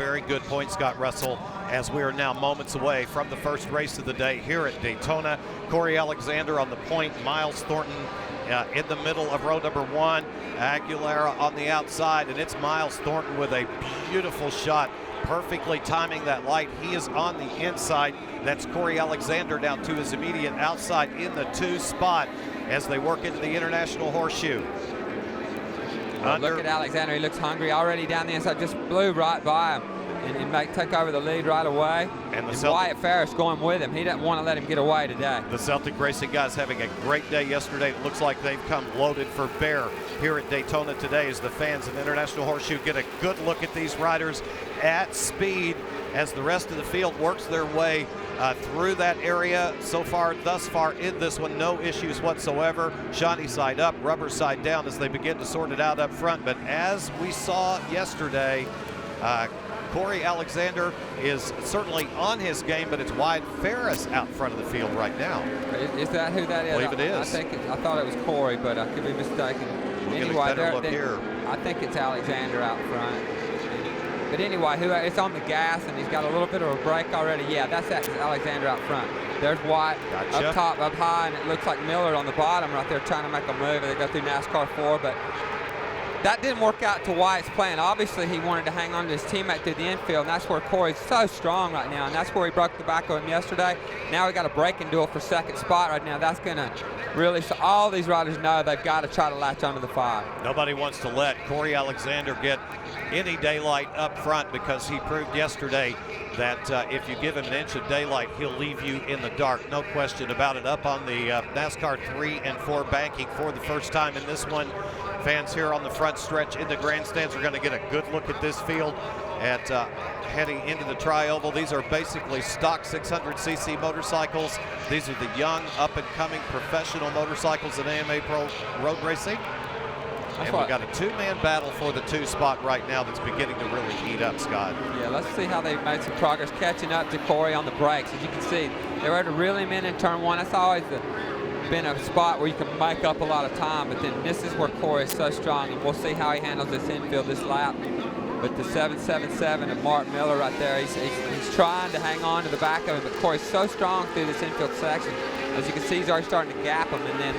very good point, Scott Russell, as we are now moments away from the first race of the day here at Daytona. Corey Alexander on the point, Miles Thornton in the middle of row number 1, Aguilera on the outside, and it's Miles Thornton with a beautiful shot, perfectly timing that light. He is on the inside. That's Corey Alexander down to his immediate outside in the 2 spot as they work into the International Horseshoe. Look at Alexander, he looks hungry already down the inside, just blew right by him and might take over the lead right away. And Wyatt Ferris going with him. He doesn't want to let him get away today. The Celtic Racing guys having a great day yesterday. It looks like they've come loaded for bear here at Daytona today as the fans of International Horseshoe get a good look at these riders at speed as the rest of the field works their way through that area. So far, thus far in this one, no issues whatsoever. Shiny side up, rubber side down as they begin to sort it out up front. But as we saw yesterday, Corey Alexander is certainly on his game, but it's Wyatt Ferris out front of the field right now. Is that who that is? I believe it is. I thought it was Corey, but I could be mistaken. Anyway, look here. I think it's Alexander out front. But anyway, it's on the gas, and he's got a little bit of a break already. Yeah, that's Alexander out front. There's Wyatt up top, up high, and it looks like Miller on the bottom right there trying to make a move. They go through NASCAR 4, but that didn't work out to Wyatt's plan. Obviously, he wanted to hang on to his teammate through the infield, and that's where Corey's so strong right now, and that's where he broke the back of him yesterday. Now we got a breaking duel for second spot right now. That's going to really, so all these riders know they've got to try to latch onto the 5. Nobody wants to let Corey Alexander get any daylight up front because he proved yesterday that if you give him an inch of daylight, he'll leave you in the dark. No question about it. Up on the NASCAR 3 and 4 banking for the first time in this one. Fans here on the front stretch in the grandstands are going to get a good look at this field at heading into the tri-oval. These are basically stock 600cc motorcycles. These are the young, up-and-coming professional motorcycles in AMA Pro Road Racing. And we've got a 2-man battle for the 2 spot right now that's beginning to really heat up, Scott. Yeah, let's see how they've made some progress catching up to Corey on the brakes. As you can see, they were able to reel him in turn 1. That's always been a spot where you can make up a lot of time, but then this is where Corey is so strong, and we'll see how he handles this infield this lap. But the 777 of Mark Miller right there, he's trying to hang on to the back of him, but Corey's so strong through this infield section. As you can see, he's already starting to gap him, and then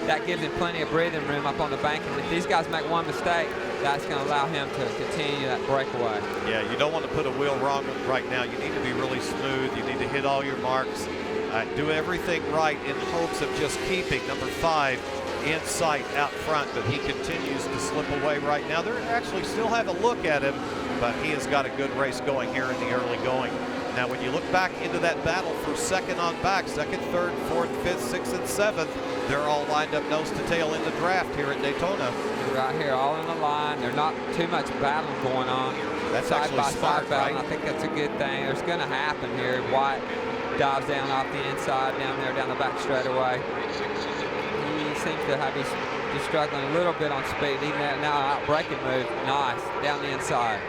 that gives him plenty of breathing room up on the bank. And if these guys make one mistake, that's going to allow him to continue that breakaway. Yeah, you don't want to put a wheel wrong right now. You need to be really smooth. You need to hit all your marks. Do everything right in hopes of just keeping number 5 in sight out front, but he continues to slip away right now. They're actually still have a look at him, but he has got a good race going here in the early going. Now, when you look back into that battle for second on back, second, third, fourth, fifth, sixth, and seventh, they're all lined up nose to tail in the draft here at Daytona. Right here, all in the line. There's not too much battle going on. That's side actually by smart, side battle. right? I think that's a good thing. There's going to happen here. Wyatt dives down off the inside, down there, down the back straightaway. He seems to have, he's struggling a little bit on speed. Even now, out braking move, nice, down the inside.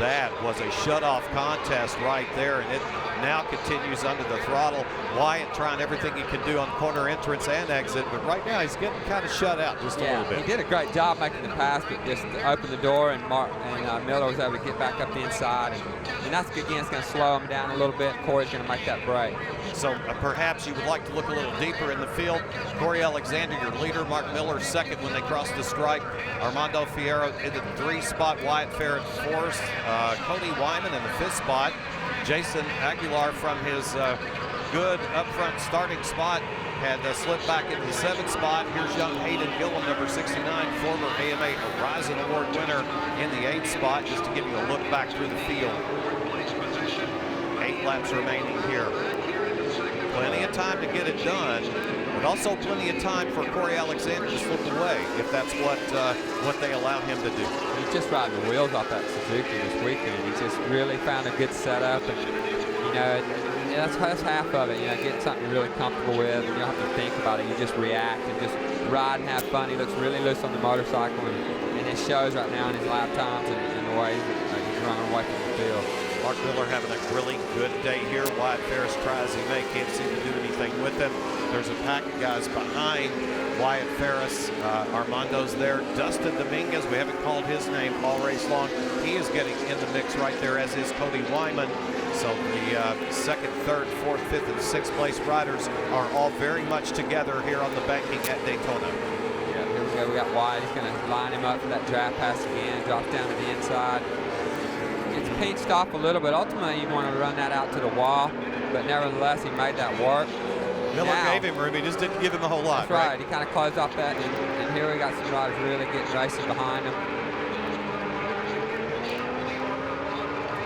That was a shut-off contest right there, and it now continues under the throttle. Wyatt trying everything he can do on corner entrance and exit, but right now he's getting kind of shut out just a little bit. He did a great job making the pass, but just opened the door, and Miller was able to get back up the inside, and that's, again, it's going to slow him down a little bit. Corey's going to make that break. So perhaps you would like to look a little deeper in the field. Corey Alexander, your leader. Mark Miller, second when they cross the stripe. Armando Fierro in the 3 spot. Wyatt Ferris, 4th. Cody Wyman in the 5th spot. Jason Aguilar from his good up front starting spot had slipped back into the 7th spot. Here's young Hayden Gillum, number 69, former AMA Horizon Award winner in the 8th spot, just to give you a look back through the field. 8 laps remaining here. Plenty of time to get it done, but also plenty of time for Corey Alexander to slip away if that's what they allow him to do. He's just riding the wheels off that Suzuki this weekend. He just really found a good setup, and you know, that's half of it. You know, getting something you're really comfortable with, and you don't have to think about it. You just react and just ride and have fun. He looks really loose on the motorcycle, and it shows right now in his lap times and the way he's running away from the field. Mark Miller having a really good day here. Wyatt Ferris try as he may, can't seem to do anything with him. There's a pack of guys behind Wyatt Ferris. Armando's there. Dustin Dominguez, we haven't called his name all race long. He is getting in the mix right there, as is Cody Wyman. So the second, third, fourth, fifth, and sixth place riders are all very much together here on the banking at Daytona. Yeah, here we go. We got Wyatt. He's going to line him up for that draft pass again. Drops down to the inside. Gets pinched off a little bit. Ultimately, you want to run that out to the wall, but nevertheless, he made that work. Miller gave him room. He just didn't give him a whole lot. That's right. He kind of closed off that, and here we got some riders really getting racing behind him.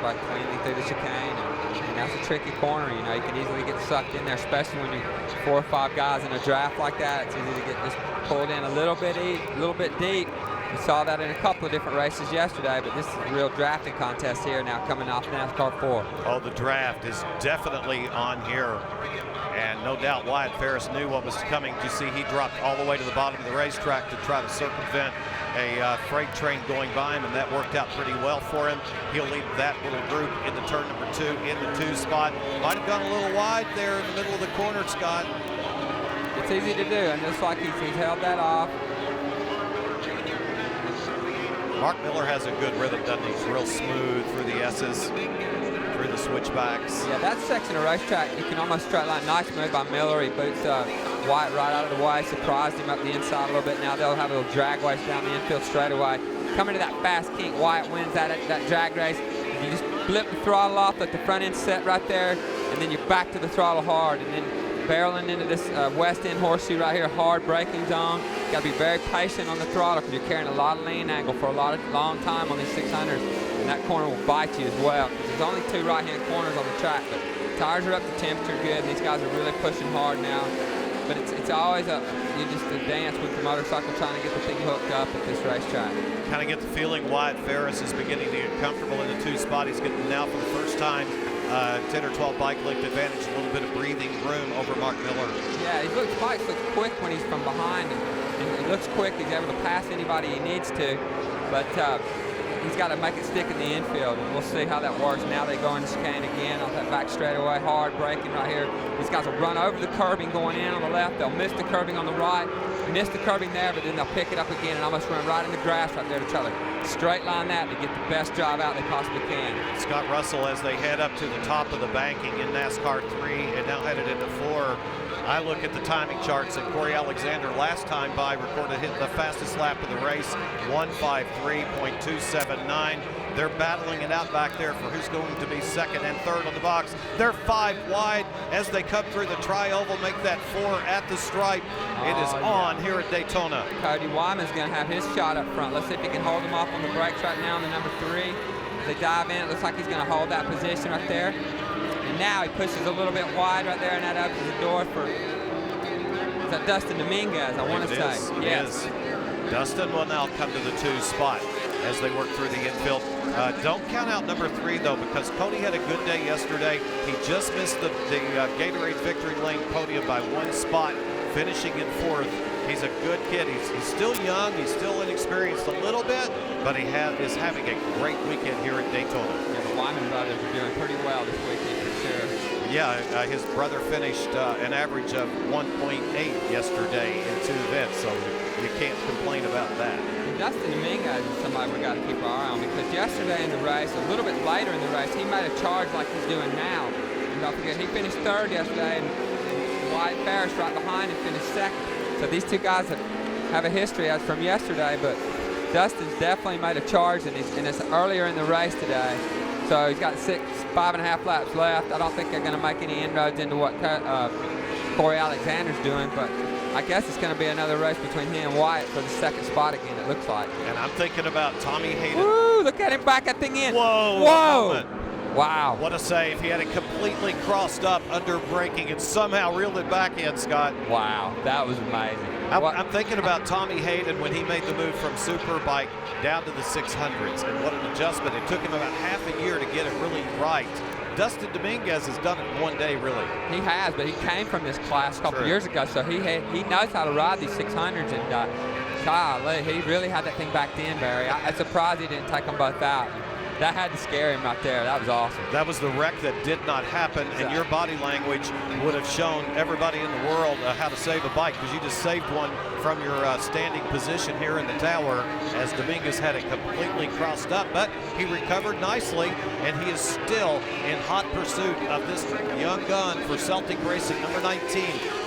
Right cleanly through the chicane, and that's a tricky corner. You know, you can easily get sucked in there, especially when you're 4 or 5 guys in a draft like that. It's easy to get just pulled in a little bit deep. We saw that in a couple of different races yesterday, but this is a real drafting contest here now coming off NASCAR 4. Oh, the draft is definitely on here. And no doubt Wyatt Ferris knew what was coming. You see, he dropped all the way to the bottom of the racetrack to try to circumvent a freight train going by him, and that worked out pretty well for him. He'll lead that little group into turn number 2 in the 2 spot. Might have gone a little wide there in the middle of the corner, Scott. It's easy to do, and just like he's held that off. Mark Miller has a good rhythm, doesn't he? He's real smooth through the S's, through the switchbacks. Yeah, that section of racetrack, you can almost straight line. Nice move by Miller. He boots Wyatt right out of the way, surprised him up the inside a little bit. Now they'll have a little drag race down the infield straightaway. Coming to that fast kink, Wyatt wins that drag race. You just blip the throttle off, let the front end set right there, and then you're back to the throttle hard, and then barreling into this west end horseshoe right here, hard braking zone. You got to be very patient on the throttle because you're carrying a lot of lean angle for a long time on these 600s, and that corner will bite you as well. There's only 2 right-hand corners on the track, but tires are up to temperature good, and these guys are really pushing hard now. But it's always a dance with the motorcycle trying to get the thing hooked up at this racetrack. Kind of get the feeling Wyatt Ferris is beginning to get comfortable in the 2 spot. He's getting now for the first time 10 or 12 bike length advantage, a little bit of breathing room over Mark Miller. Yeah, Mike looks quick when he's from behind, and he looks quick. He's able to pass anybody he needs to, but he's got to make it stick in the infield, and we'll see how that works. Now they go in the chicane again off that back straightaway, hard braking right here. These guys will run over the curbing going in on the left. They'll miss the curbing on the right, miss the curbing there, but then they'll pick it up again and almost run right in the grass right there to try to straight line that to get the best drive out they possibly can. Scott Russell, as they head up to the top of the banking in NASCAR 3 and now headed into 4, I look at the timing charts, and Corey Alexander last time by recorded the fastest lap of the race, 1:53.279. They're battling it out back there for who's going to be second and third on the box. They're 5 wide as they come through the tri-oval, make that 4 at the stripe. It is on here at Daytona. Cody Wyman's going to have his shot up front. Let's see if he can hold him off on the brakes right now on the number 3. As they dive in, it looks like he's going to hold that position right there. And now he pushes a little bit wide right there, and that opens the door for, is that Dustin Dominguez, I want to say. Yes. Dustin will now come to the 2 spot as they work through the infield. Don't count out number 3, though, because Cody had a good day yesterday. He just missed the Gatorade Victory Lane podium by 1 spot, finishing in 4th. He's a good kid. He's still young. He's still inexperienced a little bit, but he is having a great weekend here at Daytona. Yeah, the Wyman brothers are doing pretty well this weekend for sure. Yeah, his brother finished an average of 1.8 yesterday in 2 events, so you can't complain about that. And Dustin Dominguez is somebody we got to keep our eye on, because yesterday in the race, a little bit later in the race, he made a charge like he's doing now. And don't forget, he finished 3rd yesterday, and Wyatt Ferris right behind him finished 2nd. So these 2 guys have a history as from yesterday, but Dustin's definitely made a charge, and it's earlier in the race today. So he's got 5.5 laps left. I don't think they're going to make any inroads into what Corey Alexander's doing, but I guess it's going to be another race between him and Wyatt for the 2nd spot again, it looks like. And I'm thinking about Tommy Hayden. Woo, look at him back that thing in. Whoa. Whoa. Wow. What a save. He had it completely crossed up under braking and somehow reeled it back in, Scott. Wow, that was amazing. I'm thinking about Tommy Hayden when he made the move from Superbike down to the 600s, and what an adjustment. It took him about half a year to get it really right. Dustin Dominguez has done it in 1 day, really. He has, but he came from this class a couple years ago, so he knows how to ride these 600s, and golly, he really had that thing backed in, Barry. I'm surprised he didn't take them both out. that had to scare him right there. That was awesome. That was the wreck that did not happen, and your body language would have shown everybody in the world how to save a bike, because you just saved one from your standing position here in the tower as Dominguez had it completely crossed up, but he recovered nicely, and he is still in hot pursuit of this young gun for Celtic Racing, number 19,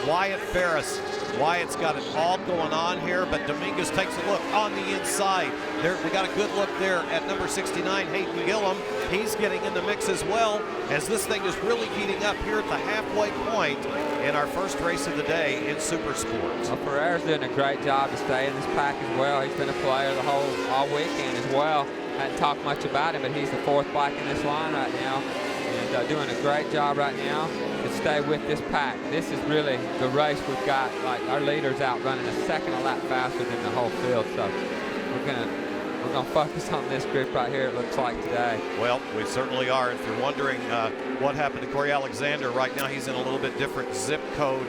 Wyatt Ferris. Wyatt's got it all going on here, but Dominguez takes a look on the inside. There, we got a good look there at number 69, Hayden Gillum. He's getting in the mix as well, as this thing is really heating up here at the halfway point in our first race of the day in SuperSport. Well, Ferris doing a great job to stay in this pack as well. He's been a player all weekend as well. Hadn't talked much about him, but he's the 4th bike in this line right now, and doing a great job right now to stay with this pack. This is really the race we've got. Like, our leader's out running a second a lap faster than the whole field, so we're gonna focus on this group right here, it looks like, today. Well, we certainly are. If you're wondering what happened to Corey Alexander, right now he's in a little bit different zip code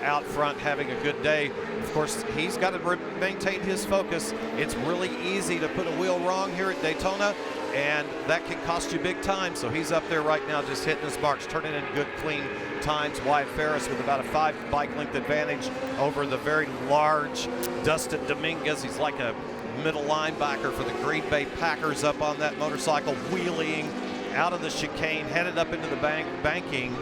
out front, having a good day. Of course, he's got to maintain his focus. It's really easy to put a wheel wrong here at Daytona, and that can cost you big time. So he's up there right now just hitting his marks, turning in good, clean times. Wyatt Ferris with about a 5 bike length advantage over the very large Dustin Dominguez. He's like a middle linebacker for the Green Bay Packers up on that motorcycle, wheeling out of the chicane, headed up into the banking.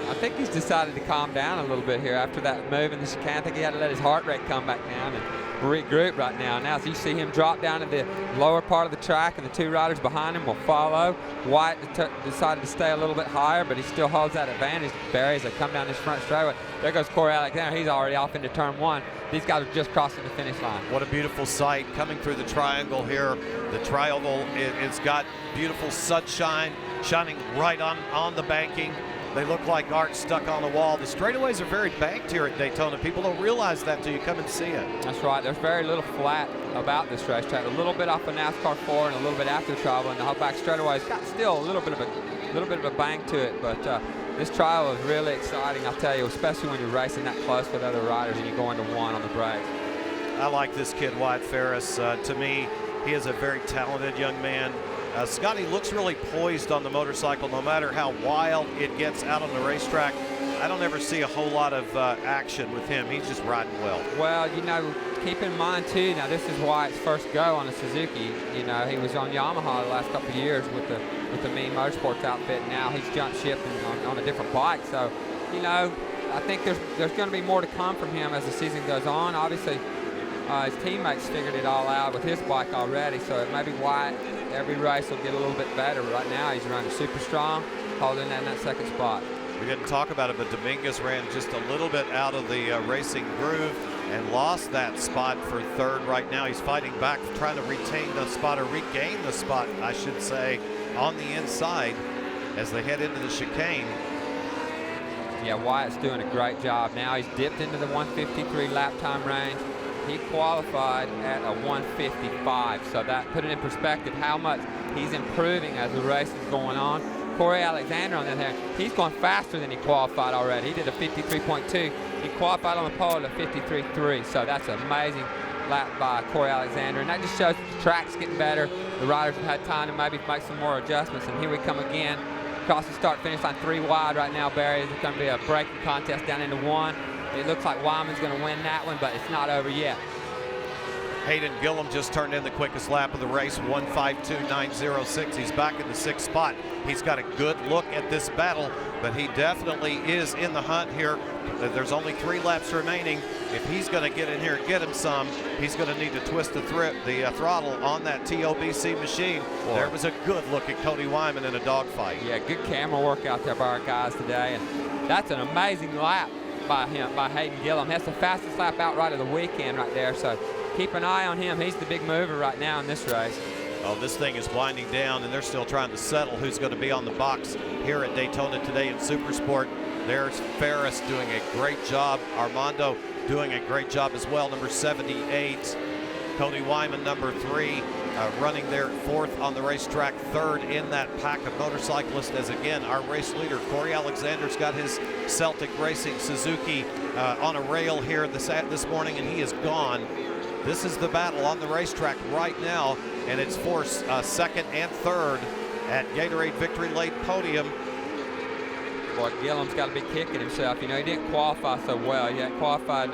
I think he's decided to calm down a little bit here after that move in the chicane. I think he had to let his heart rate come back down and regroup right now. Now, as you see him drop down to the lower part of the track, and the 2 riders behind him will follow. Wyatt decided to stay a little bit higher, but he still holds that advantage. Barry, as they come down this front straightaway. There goes Corey Alexander. He's already off into turn 1. These guys are just crossing the finish line. What a beautiful sight coming through the triangle here. The triangle, it's got beautiful sunshine shining right on the banking. They look like art stuck on the wall. The straightaways are very banked here at Daytona. People don't realize that till you come and see it. That's right. There's very little flat about this racetrack. A little bit off of NASCAR 4 and a little bit after the trial, and the whole back straightaway's got still a little bit of a bank to it. But this trial is really exciting, I'll tell you, especially when you're racing that close with other riders and you go into 1 on the break. I like this kid, Wyatt Ferris. To me, he is a very talented young man. Scotty looks really poised on the motorcycle, no matter how wild it gets out on the racetrack. I don't ever see a whole lot of action with him. He's just riding well. Well, you know, keep in mind too, now this is Wyatt's first go on a Suzuki. You know, he was on Yamaha the last couple of years with the Mean Motorsports outfit. Now he's jumped ship and on a different bike. So, you know, I think there's going to be more to come from him as the season goes on. Obviously, his teammates figured it all out with his bike already, so maybe Wyatt, every race will get a little bit better. Right now, he's running super strong, holding in that 2nd spot. We didn't talk about it, but Dominguez ran just a little bit out of the racing groove and lost that spot for 3rd. Right now, he's fighting back, trying to retain the spot, or regain the spot, I should say, on the inside as they head into the chicane. Yeah, Wyatt's doing a great job. Now he's dipped into the 153 lap time range. He qualified at a 155, so that put it in perspective how much he's improving as the race is going on. Corey Alexander on the other hand, he's going faster than he qualified already. He did a 53.2. He qualified on the pole at a 53.3, so that's an amazing lap by Corey Alexander, and that just shows that the track's getting better. The riders have had time to maybe make some more adjustments, and here we come again. Across the start-finish line, 3 wide right now, Barry. It's going to be a braking contest down into 1. It looks like Wyman's going to win that one, but it's not over yet. Hayden Gillum just turned in the quickest lap of the race, 1:52.906. He's back in the 6th spot. He's got a good look at this battle, but he definitely is in the hunt here. There's only 3 laps remaining. If he's going to get in here and get him some, he's going to need to twist the throttle on that TOBC machine. Boy. There was a good look at Cody Wyman in a dogfight. Yeah, good camera work out there by our guys today, and that's an amazing lap by Hayden Gillum. That's the fastest lap outright of the weekend right there, so keep an eye on him. He's the big mover right now in this race. Oh, this thing is winding down, and they're still trying to settle who's going to be on the box here at Daytona today in SuperSport. There's Ferris doing a great job. Armando doing a great job as well, number 78. Cody Wyman, number 3, running there 4th on the racetrack, 3rd in that pack of motorcyclists. As again, our race leader, Corey Alexander's got his Celtic Racing Suzuki on a rail here this morning, and he is gone. This is the battle on the racetrack right now. and it's for second and third at Gatorade Victory Lane Podium. Boy, Gillum's got to be kicking himself. You know, he didn't qualify so well. He had qualified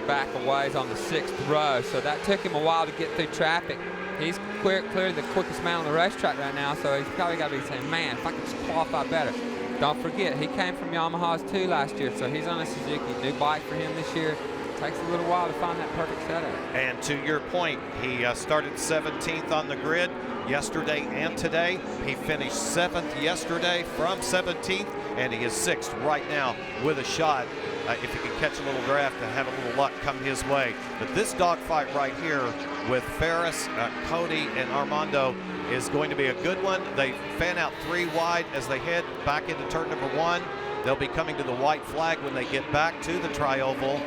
back a ways on the 6th row, so that took him a while to get through traffic. He's clearly the quickest man on the racetrack right now, so he's probably got to be saying, man, if I could just qualify better. Don't forget, he came from Yamaha's too last year, so he's on a Suzuki. New bike for him this year. Takes a little while to find that perfect setup. And to your point, he started 17th on the grid yesterday and today. He finished 7th yesterday from 17th, and he is 6th right now with a shot, if he can catch a little draft and have a little luck come his way. But this dogfight right here with Ferris, Cody, and Armando is going to be a good one. They fan out 3 wide as they head back into turn number 1. They'll be coming to the white flag when they get back to the tri-oval.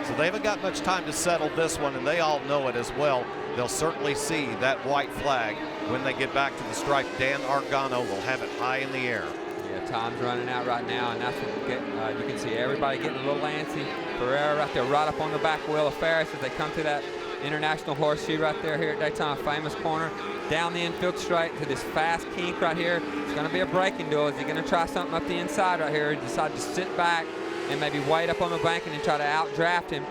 So they haven't got much time to settle this one, and they all know it as well. They'll certainly see that white flag when they get back to the stripe. Dan Argano will have it high in the air. Yeah, time's running out right now, and that's what you can see everybody getting a little antsy. Ferrer right there, right up on the back wheel of Ferris as they come to that international horseshoe right there here at Daytona Famous Corner. Down the infield straight to this fast kink right here. It's going to be a braking duel. Is he going to try something up the inside right here? He decided to sit back and maybe wait up on the bank and then try to outdraft him.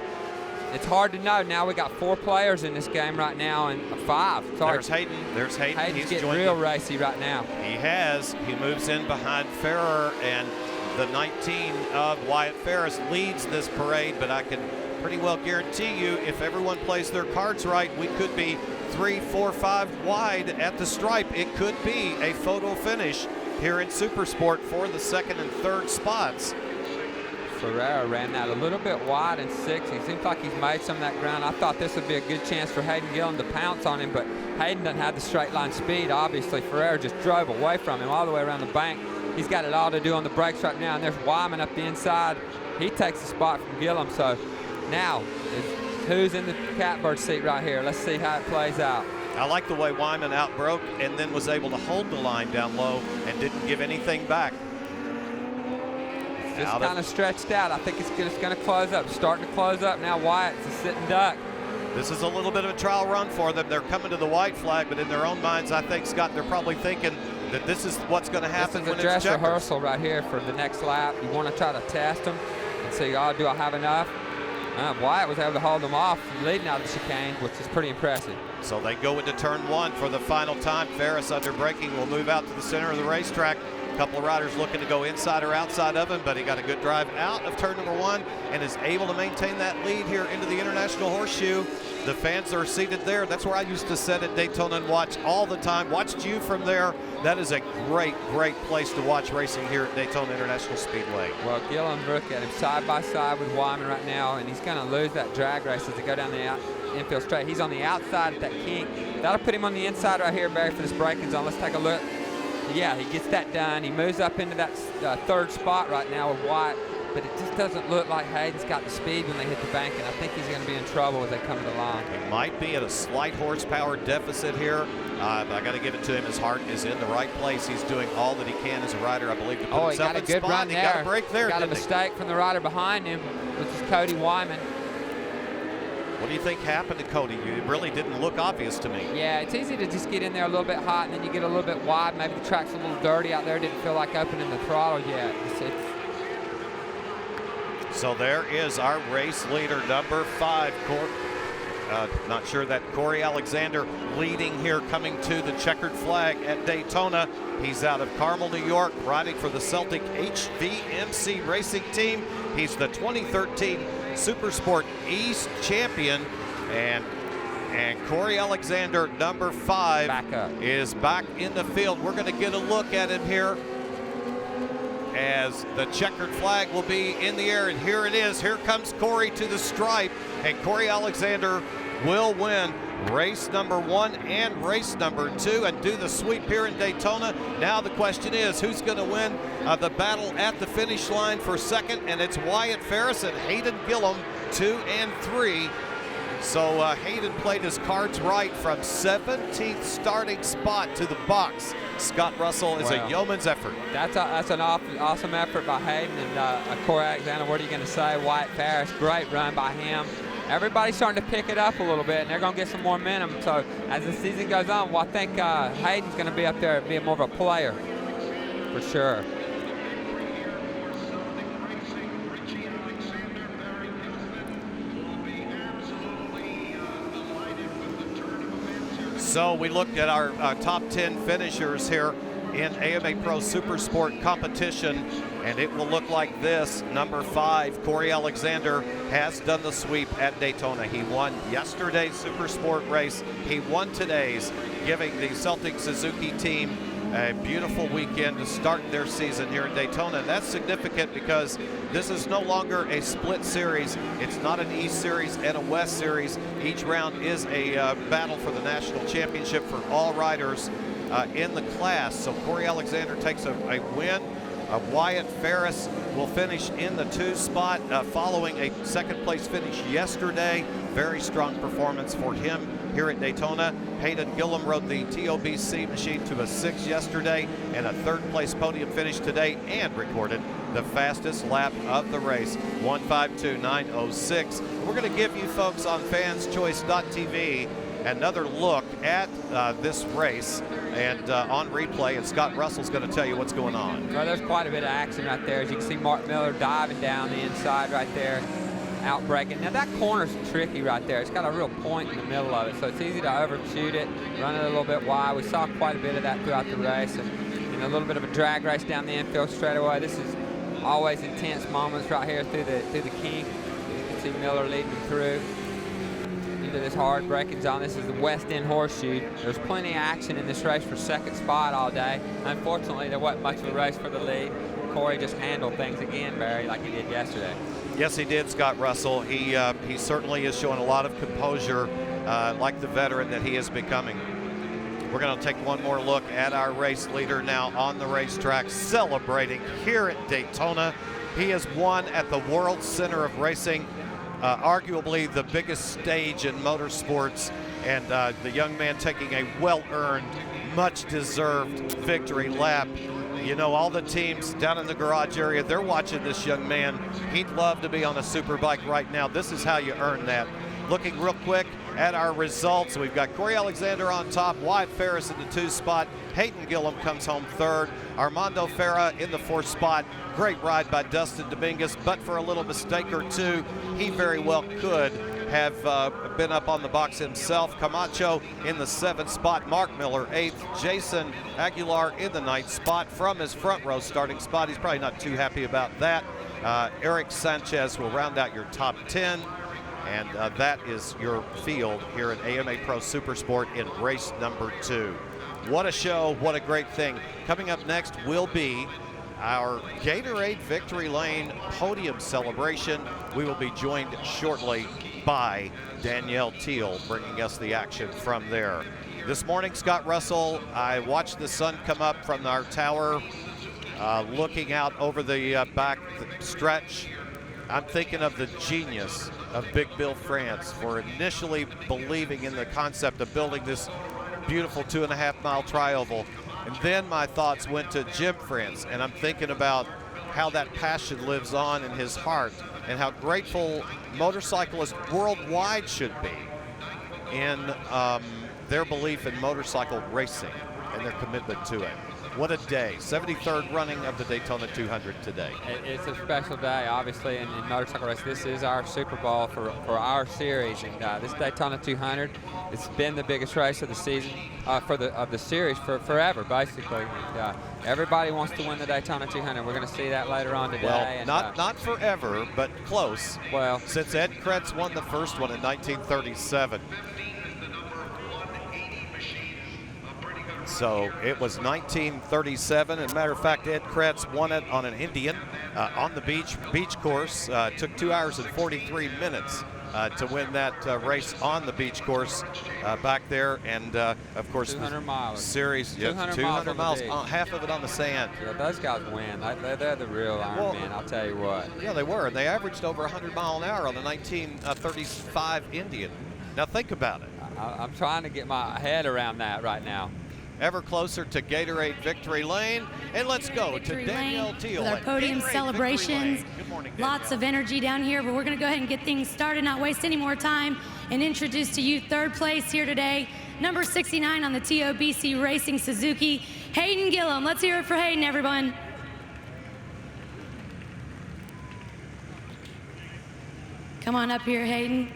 It's hard to know. Now we got 4 players in this game right now, and 5. Sorry. There's Hayden. There's Hayden. Hayden's getting real racy right now. He has. He moves in behind Ferrer, and the 19 of Wyatt Ferris leads this parade, but I can pretty well guarantee you if everyone plays their cards right, we could be 3, 4, 5 wide at the stripe. It could be a photo finish here in SuperSport for the 2nd and 3rd spots. Ferrer ran that a little bit wide in 6. He seems like he's made some of that ground. I thought this would be a good chance for Hayden Gillum to pounce on him, but Hayden doesn't have the straight line speed. Obviously, Ferrer just drove away from him all the way around the bank. He's got it all to do on the brakes right now, and there's Wyman up the inside. He takes the spot from Gillum, so now who's in the catbird seat right here? Let's see how it plays out. I like the way Wyman outbroke and then was able to hold the line down low and didn't give anything back. Just kind of stretched out. I think it's going to close up. Starting to close up now. Wyatt's a sitting duck. This is a little bit of a trial run for them. They're coming to the white flag, but in their own minds, I think, Scott, they're probably thinking that this is what's going to happen when it's checkers. This is a dress rehearsal right here for the next lap. You want to try to test them and see, oh, do I have enough? Wyatt was able to hold them off leading out of the chicane, which is pretty impressive. So they go into turn 1 for the final time. Ferris, under braking, will move out to the center of the racetrack. A couple of riders looking to go inside or outside of him, but he got a good drive out of turn number 1 and is able to maintain that lead here into the International Horseshoe. The fans are seated there. That's where I used to sit at Daytona and watch all the time. Watched you from there. That is a great, great place to watch racing here at Daytona International Speedway. Well, Gillum, look at him side by side with Wyman right now, and he's going to lose that drag race as they go down the infield straight. He's on the outside at that kink. That'll put him on the inside right here, Barry, for this braking zone. Let's take a look. Yeah, he gets that done. He moves up into that 3rd spot right now with Wyatt, but it just doesn't look like Hayden's got the speed when they hit the bank, and I think he's going to be in trouble as they come to the line. He might be at a slight horsepower deficit here, but I got to give it to him. His heart is in the right place. He's doing all that he can as a rider, I believe, to put himself in spot. He got a good run there. He got a break there, Got a mistake from the rider behind him, which is Cody Wyman. What do you think happened to Cody? It really didn't look obvious to me. Yeah, it's easy to just get in there a little bit hot, and then you get a little bit wide. Maybe the track's a little dirty out there. Didn't feel like opening the throttle yet. So there is our race leader, number 5. Not sure that Corey Alexander leading here, coming to the checkered flag at Daytona. He's out of Carmel, New York, riding for the Celtic HVMC racing team. He's the 2013 SuperSport East champion, and Corey Alexander, number 5, is back in the field. We're going to get a look at him here as the checkered flag will be in the air, and here it is. Here comes Corey to the stripe, and Corey Alexander will win race number 1 and race number 2 and do the sweep here in Daytona. Now the question is, who's going to win the battle at the finish line for 2nd? And it's Wyatt Ferris and Hayden Gillum, 2 and 3. So Hayden played his cards right from 17th starting spot to the box. Scott Russell is a yeoman's effort. That's an awesome effort by Hayden, and Corey Alexander, what are you going to say? Wyatt Ferris, great run by him. everybody's starting to pick it up a little bit, and they're going to get some more momentum. So as the season goes on, well, I think Hayden's going to be up there being more of a player for sure. So we looked at our top 10 finishers here in AMA Pro SuperSport competition, and it will look like this. Number 5, Corey Alexander, has done the sweep at Daytona. He won yesterday's SuperSport race. He won today's, giving the Celtic Suzuki team a beautiful weekend to start their season here in Daytona. And that's significant because this is no longer a split series. It's not an East Series and a West Series. Each round is a battle for the national championship for all riders in the class. So Corey Alexander takes a win. Wyatt Ferris will finish in the 2 spot following a second place finish yesterday. Very strong performance for him here at Daytona. Hayden Gillum rode the TOBC machine to a 6 yesterday and a 3rd place podium finish today, and recorded the fastest lap of the race, 1:52.906. We're going to give you folks on fanschoice.tv another look at this race and on replay, and Scott Russell's going to tell you what's going on. Well, there's quite a bit of action right there. As you can see, Mark Miller diving down the inside right there, out braking. Now that corner's tricky right there. It's got a real point in the middle of it, so it's easy to overshoot it, run it a little bit wide. We saw quite a bit of that throughout the race, and a little bit of a drag race down the infield straightaway. This is always intense moments right here through the kink. You can see Miller leading through into this hard braking zone. This is the West End Horseshoe. There's plenty of action in this race for 2nd spot all day. Unfortunately, there wasn't much of a race for the lead. Corey just handled things again, Barry, like he did yesterday. Yes, he did, Scott Russell. He certainly is showing a lot of composure, like the veteran that he is becoming. We're going to take one more look at our race leader now on the racetrack, celebrating here at Daytona. He has won at the World Center of Racing, arguably the biggest stage in motorsports, and the young man taking a well-earned, much-deserved victory lap. You know, all the teams down in the garage area, they're watching this young man. He'd love to be on a super bike right now. This is how you earn that. Looking real quick at our results, we've got Corey Alexander on top, Wyatt Ferris in the 2 spot, Hayden Gillum comes home 3rd, Armando Farah in the 4th spot. Great ride by Dustin Dominguez, but for a little mistake or two, he very well could have been up on the box himself. Camacho in the 7th spot, Mark Miller 8th, Jason Aguilar in the 9th spot from his front row starting spot. He's probably not too happy about that. Eric Sanchez will round out your top 10. And that is your field here at AMA Pro SuperSport in race number 2. What a show, what a great thing. Coming up next will be our Gatorade Victory Lane podium celebration. We will be joined shortly by Danielle Teal, bringing us the action from there. This morning, Scott Russell, I watched the sun come up from our tower, looking out over the back stretch. I'm thinking of the genius of Big Bill France for initially believing in the concept of building this beautiful 2.5-mile tri-oval. And then my thoughts went to Jim France, and I'm thinking about how that passion lives on in his heart and how grateful motorcyclists worldwide should be in their belief in motorcycle racing and their commitment to it. What a day. 73rd running of the Daytona 200 today. It's a special day, obviously, in motorcycle racing. This is our Super Bowl for our series, and this Daytona 200, it's been the biggest race of the season, of the series for forever, basically. Everybody wants to win the Daytona 200. We're going to see that later on today. Well, and, not forever, but close. Well, since Ed Kretz won the first one in 1937. So it was 1937. As a matter of fact, Ed Kretz won it on an Indian on the beach course. Took 2 hours and 43 minutes to win that race on the beach course back there. And of course, 200 miles. Series, 200 miles, half of it on the sand. Yeah, those guys win. They're the real Iron Men, I'll tell you what. Yeah, they were. And they averaged over 100 miles an hour on the 1935 Indian. Now think about it. I'm trying to get my head around that right now. ever closer to Gatorade Victory Lane. And let's go to Danielle Teal with our at podium Gatorade celebrations. Good morning, Lots Danielle. of energy down here, but we're going to go ahead and get things started, not waste any more time, and introduce to you third place here today, number 69 on the TOBC Racing Suzuki, Hayden Gillum. Let's hear it for Hayden, everyone. Come on up here, Hayden.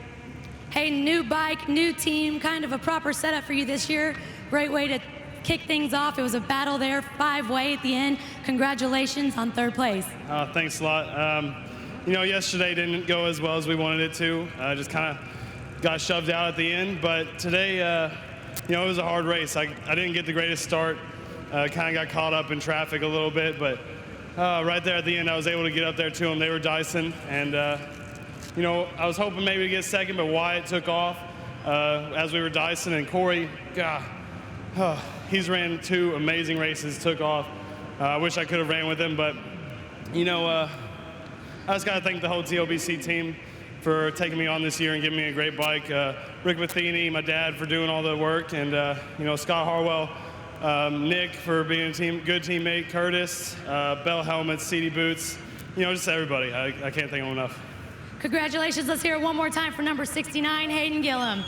Hayden, new bike, new team, kind of a proper setup for you this year. Great way to kick things off. It was a battle there, 5-way at the end. Congratulations on third place. Thanks a lot. You know, yesterday didn't go as well as we wanted it to. Just kind of got shoved out at the end. But today, you know, it was a hard race. I didn't get the greatest start. Kind of got caught up in traffic a little bit. But right there at the end, I was able to get up there to them. They were dicing. And, you know, I was hoping maybe to get second, but Wyatt took off as we were dicing. And Corey, God, he's ran 2 amazing races, took off. I wish I could have ran with him, but, you know, I just got to thank the whole TOBC team for taking me on this year and giving me a great bike. Rick Matheny, my dad, for doing all the work, and, you know, Scott Harwell, Nick for being a good teammate, Curtis, Bell Helmets, CD Boots, you know, just everybody. I can't thank them enough. Congratulations. Let's hear it one more time for number 69, Hayden Gillum.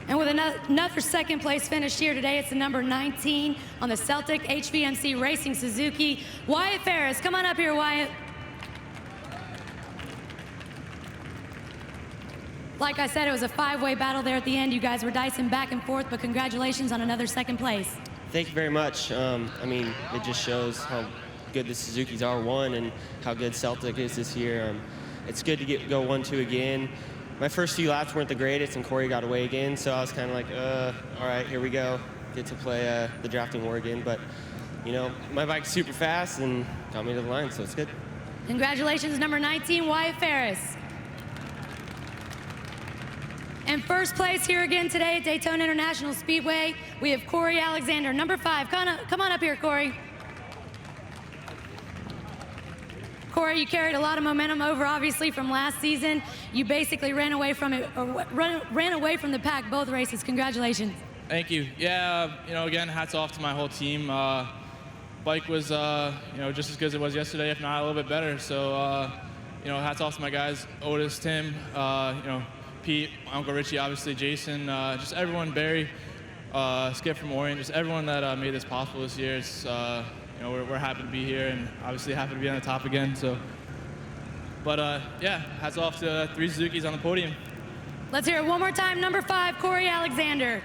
And with another second place finish here today, it's the number 19 on the Celtic HVMC Racing Suzuki, Wyatt Ferris. Come on up here, Wyatt. Like I said, it was a 5-way battle there at the end. You guys were dicing back and forth, but congratulations on another second place. Thank you very much. I mean, it just shows how good the Suzukis are, one, and how good Celtic is this year. It's good to go 1-2 again. My first few laps weren't the greatest, and Corey got away again, so I was kind of like, all right, here we go. Get to play the drafting war again, but, you know, my bike's super fast and got me to the line, so it's good. Congratulations, number 19, Wyatt Ferris. And first place here again today at Daytona International Speedway, we have Corey Alexander, number 5. Come on up here, Corey. Corey, you carried a lot of momentum over, obviously, from last season. You basically ran away from it, or ran away from the pack both races. Congratulations. Thank you. Yeah, you know, again, hats off to my whole team. Bike was, you know, just as good as it was yesterday, if not a little bit better. So, you know, hats off to my guys, Otis, Tim, you know, Pete, my Uncle Richie, obviously, Jason, just everyone, Barry, Skip from Orient, just everyone that made this possible this year. It's, you know, we're happy to be here and obviously happy to be on the top again. So, but yeah, hats off to 3 Suzukis on the podium. Let's hear it one more time. Number 5, Corey Alexander.